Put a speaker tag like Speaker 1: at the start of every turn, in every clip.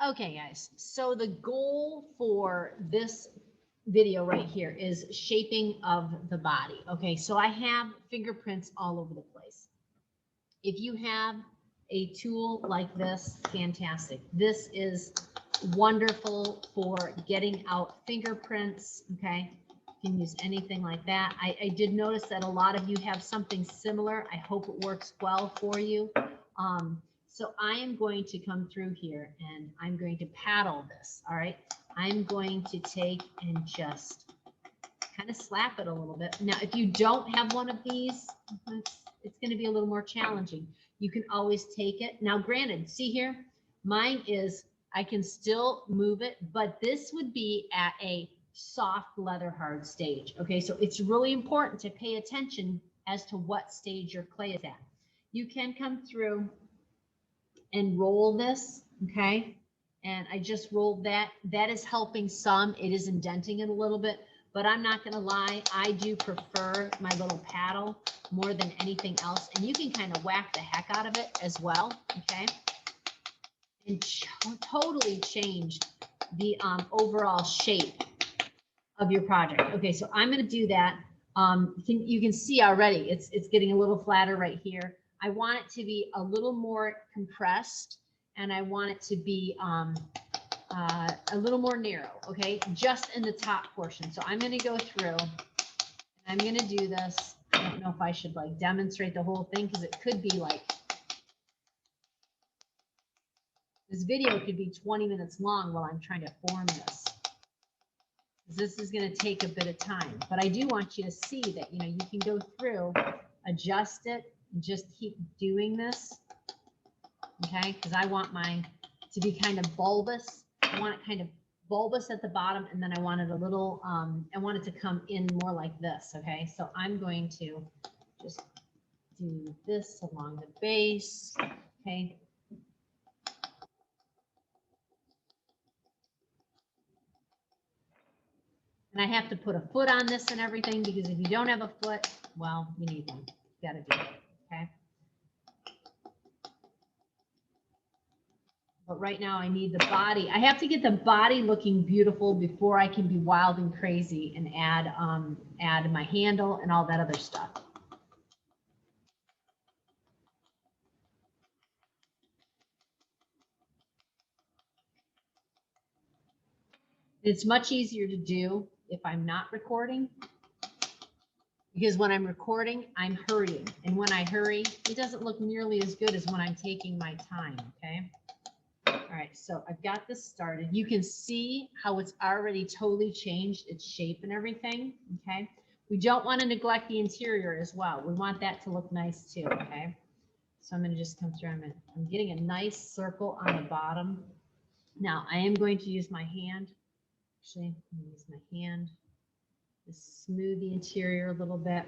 Speaker 1: Okay, guys, so the goal for this video right here is shaping of the body. Okay, so I have fingerprints all over the place. If you have a tool like this, fantastic. This is wonderful for getting out fingerprints. Okay, you can use anything like that. I did notice that a lot of you have something similar. I hope it works well for you. So I am going to come through here and I'm going to paddle this. All right, I'm going to take and just kind of slap it a little bit. Now, if you don't have one of these, it's going to be a little more challenging. You can always take it. Now, granted, see here, mine is, I can still move it, but this would be at a soft leather hard stage. Okay, so it's really important to pay attention as to what stage your clay is at. You can come through and roll this, okay? And I just rolled that. That is helping some. It is indenting it a little bit, but I'm not gonna lie, I do prefer my little paddle more than anything else. And you can kind of whack the heck out of it as well, okay? And totally change the overall shape of your project. Okay, so I'm gonna do that. You can see already, it's getting a little flatter right here. I want it to be a little more compressed, and I want it to be a little more narrow, okay, just in the top portion. So I'm going to go through and I'm going to do this. I don't know if I should like demonstrate the whole thing because it could be like, this video could be 20 minutes long while I'm trying to form this. This is going to take a bit of time, but I do want you to see that, you know, you can go through, adjust it, and just keep doing this, okay, because I want mine to be kind of bulbous. I want it kind of bulbous at the bottom, and then I want it a little, I want it to come in more like this, okay? So I'm going to just do this along the base, okay? And I have to put a foot on this and everything, because if you don't have a foot, well, you need one. You gotta do it, okay? But right now I need the body. I have to get the body looking beautiful before I can be wild and crazy and add my handle and all that other stuff. It's much easier to do if I'm not recording, because when I'm recording, I'm hurrying. And when I hurry, it doesn't look nearly as good as when I'm taking my time, okay? All right, so I've got this started. You can see how it's already totally changed its shape and everything, okay? We don't want to neglect the interior as well. We want that to look nice too, okay? So I'm going to just come through. I'm getting a nice circle on the bottom. Now I am going to use my hand. Actually, I'm going to use my hand to smooth the interior a little bit.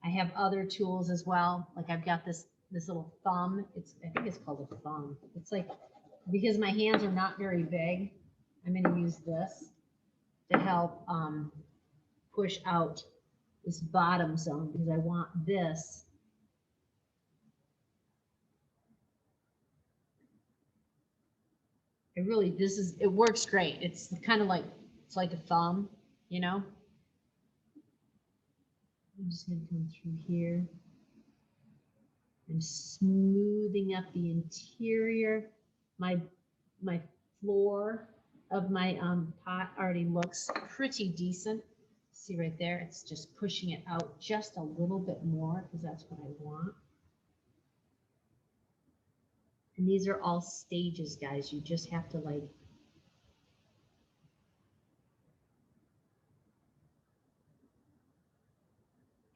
Speaker 1: I have other tools as well. Like I've got this little thumb. I think it's called a thumb. It's like, because my hands are not very big, I'm going to use this to help push out this bottom zone, because I want this it works great. It's kind of like, it's like a thumb, you know. I'm just going to come through here. I'm smoothing up the interior. My floor of my pot already looks pretty decent. See right there, it's just pushing it out just a little bit more, because that's what I want. And these are all stages, guys. You just have to like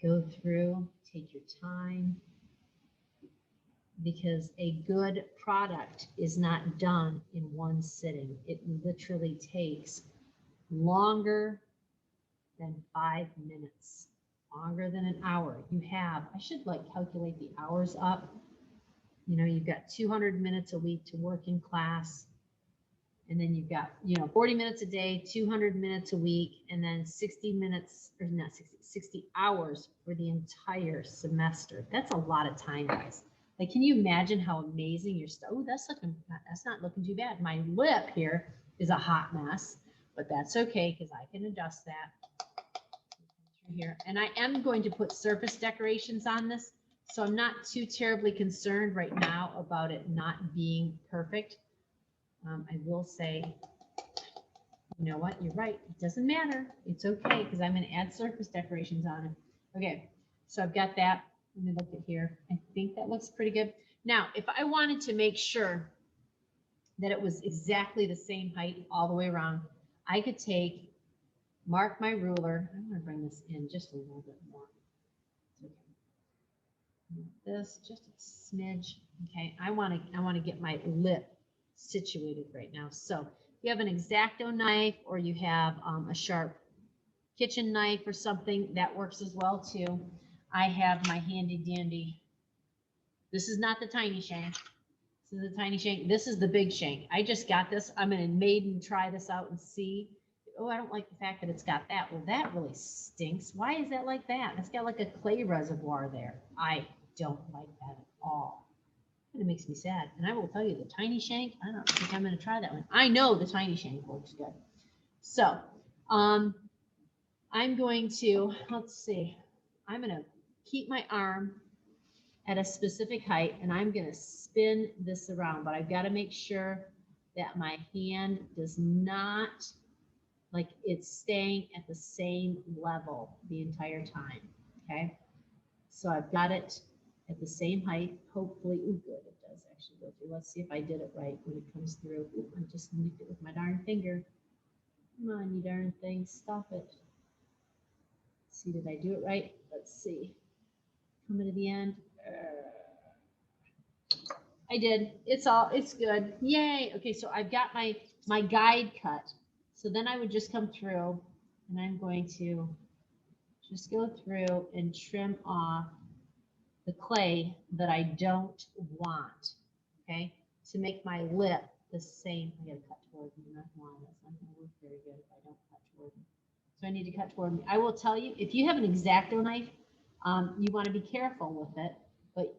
Speaker 1: go through, take your time, because a good product is not done in one sitting. It literally takes longer than 5 minutes, longer than an hour. I should like calculate the hours up. You know, you've got 200 minutes a week to work in class. And then you've got, 40 minutes a day, 200 minutes a week, and then 60 minutes, or not 60 hours for the entire semester. That's a lot of time, guys. Like, can you imagine how amazing your stuff? Oh, that's not looking too bad. My lip here is a hot mess, but that's okay because I can adjust that through here. And I am going to put surface decorations on this, so I'm not too terribly concerned right now about it not being perfect. I will say, you know what? You're right. It doesn't matter. It's okay because I'm going to add surface decorations on it. Okay, so I've got that. Let me look at here. I think that looks pretty good. Now, if I wanted to make sure that it was exactly the same height all the way around, I could mark my ruler. I'm going to bring this in just a little bit more. This just a smidge. Okay, I want to get my lip situated right now. So if you have an X-Acto knife or you have a sharp kitchen knife or something, that works as well too. I have my handy dandy. This is not the tiny shank. This is the tiny shank. This is the big shank. I just got this. I'm going to maiden try this out and see. Oh, I don't like the fact that it's got that. Well, that really stinks. Why is that like that? It's got like a clay reservoir there. I don't like that at all. It makes me sad. And I will tell you, the tiny shank, I don't think I'm going to try that one. I know the tiny shank works good. So, I'm going to, let's see, I'm going to keep my arm at a specific height and I'm going to spin this around, but I've got to make sure that my hand does not, like it's staying at the same level the entire time. Okay. So I've got it at the same height. Hopefully, ooh, good. It does actually go through. Let's see if I did it right when it comes through. Ooh, I just nicked it with my darn finger. Come on, you darn thing. Stop it. Let's see, did I do it right? Let's see. Coming to the end. I did. It's good. Yay. Okay, so I've got my guide cut. So then I would just come through and I'm going to just go through and trim off the clay that I don't want, okay, to make my lip the same. I gotta cut toward me, not line. That's not gonna work very good if I don't cut toward me. So I need to cut toward me. I will tell you, if you have an X-Acto knife, you want to be careful with it, but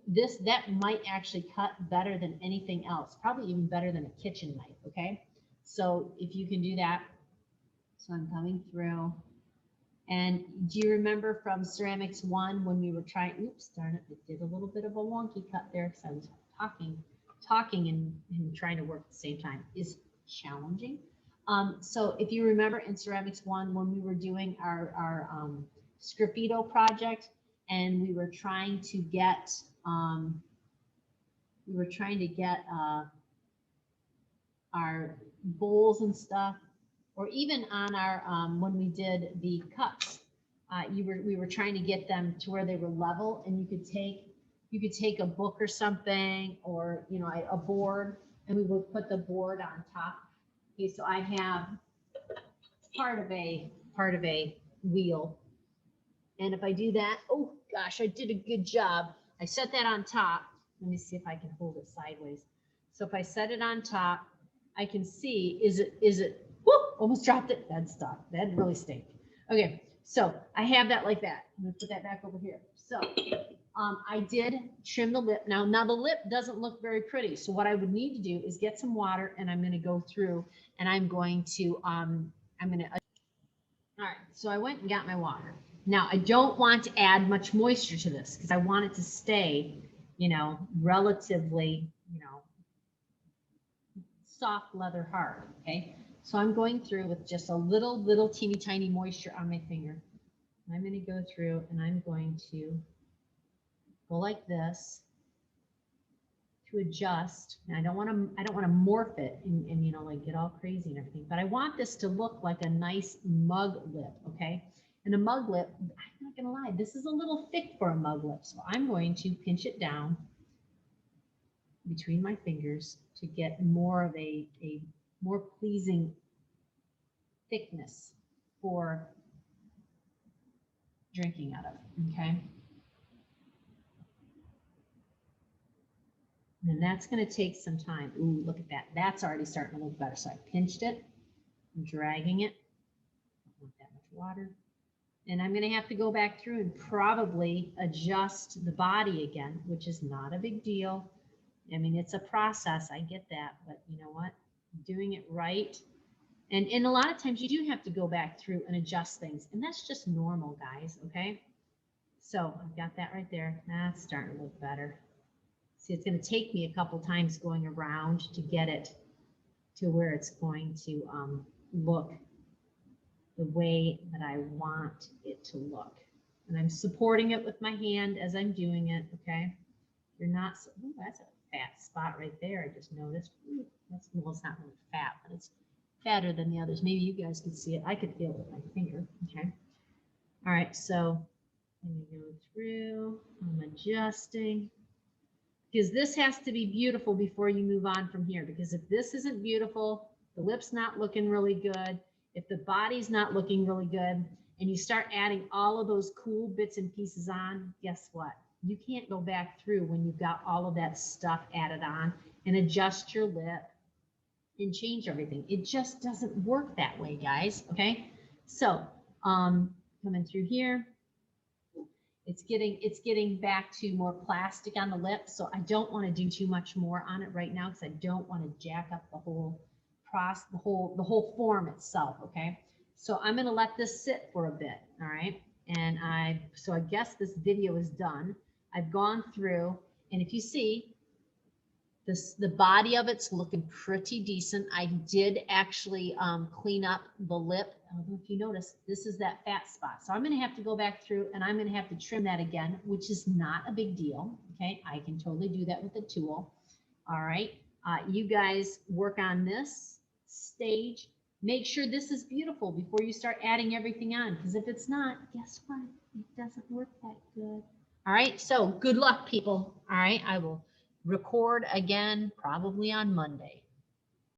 Speaker 1: that might actually cut better than anything else, probably even better than a kitchen knife, okay? So if you can do that, so I'm coming through. And do you remember from Ceramics 1 when we were trying, oops, darn it, I did a little bit of a wonky cut there because I was talking and trying to work at the same time is challenging. So if you remember in Ceramics 1 when we were doing our Sgraffito project and we were trying to get our bowls and stuff, or even on our when we did the cups, we were trying to get them to where they were level, and you could take a book or something, or a board, and we would put the board on top. Okay, so I have part of a wheel, and if I do that, oh gosh, I did a good job. I set that on top. Let me see if I can hold it sideways. So if I set it on top, I can see, is it, whoop, almost dropped it. That stopped. That really stinks. Okay, so I have that like that. I'm gonna put that back over here. So I did trim the lip. Now the lip doesn't look very pretty. So what I would need to do is get some water, and I'm gonna go through and I'm going to, all right, so I went and got my water. Now I don't want to add much moisture to this because I want it to stay, relatively, soft leather hard, okay? So I'm going through with just a little teeny tiny moisture on my finger. I'm going to go through and I'm going to go like this to adjust. Now I don't want to morph it and like get all crazy and everything, but I want this to look like a nice mug lip, okay? And a mug lip, I'm not going to lie, this is a little thick for a mug lip, so I'm going to pinch it down between my fingers to get more of a more pleasing thickness for drinking out of, okay? And that's going to take some time. Ooh, look at that. That's already starting to look better. So I pinched it, I'm dragging it. I don't want that much water. And I'm going to have to go back through and probably adjust the body again, which is not a big deal. I mean, it's a process. I get that. But you know what? Doing it right. And a lot of times you do have to go back through and adjust things. And that's just normal, guys. Okay. So I've got that right there. That's starting to look better. See, it's going to take me a couple times going around to get it to where it's going to look the way that I want it to look. And I'm supporting it with my hand as I'm doing it, okay? You're not, ooh, that's a fat spot right there, I just noticed. Ooh, that's, well, it's not really fat, but it's fatter than the others. Maybe you guys can see it. I could feel it with my finger, okay? All right, so let me go through, I'm adjusting. Because this has to be beautiful before you move on from here. Because if this isn't beautiful, the lip's not looking really good, if the body's not looking really good, and you start adding all of those cool bits and pieces on, guess what? You can't go back through when you've got all of that stuff added on and adjust your lip and change everything. It just doesn't work that way, guys, okay? So, coming through here, it's getting back to more plastic on the lip, so I don't want to do too much more on it right now because I don't want to jack up the whole process, the whole form itself. Okay, so I'm going to let this sit for a bit. All right, and I guess this video is done. I've gone through, and if you see this, the body of it's looking pretty decent. I did actually clean up the lip. I don't know if you notice, this is that fat spot. So I'm going to have to go back through and I'm going to have to trim that again, which is not a big deal. Okay, I can totally do that with a tool. All right, you guys work on this stage. Make sure this is beautiful before you start adding everything on, because if it's not, guess what? It doesn't work that good. All right, so good luck, people. All right, I will record again probably on Monday.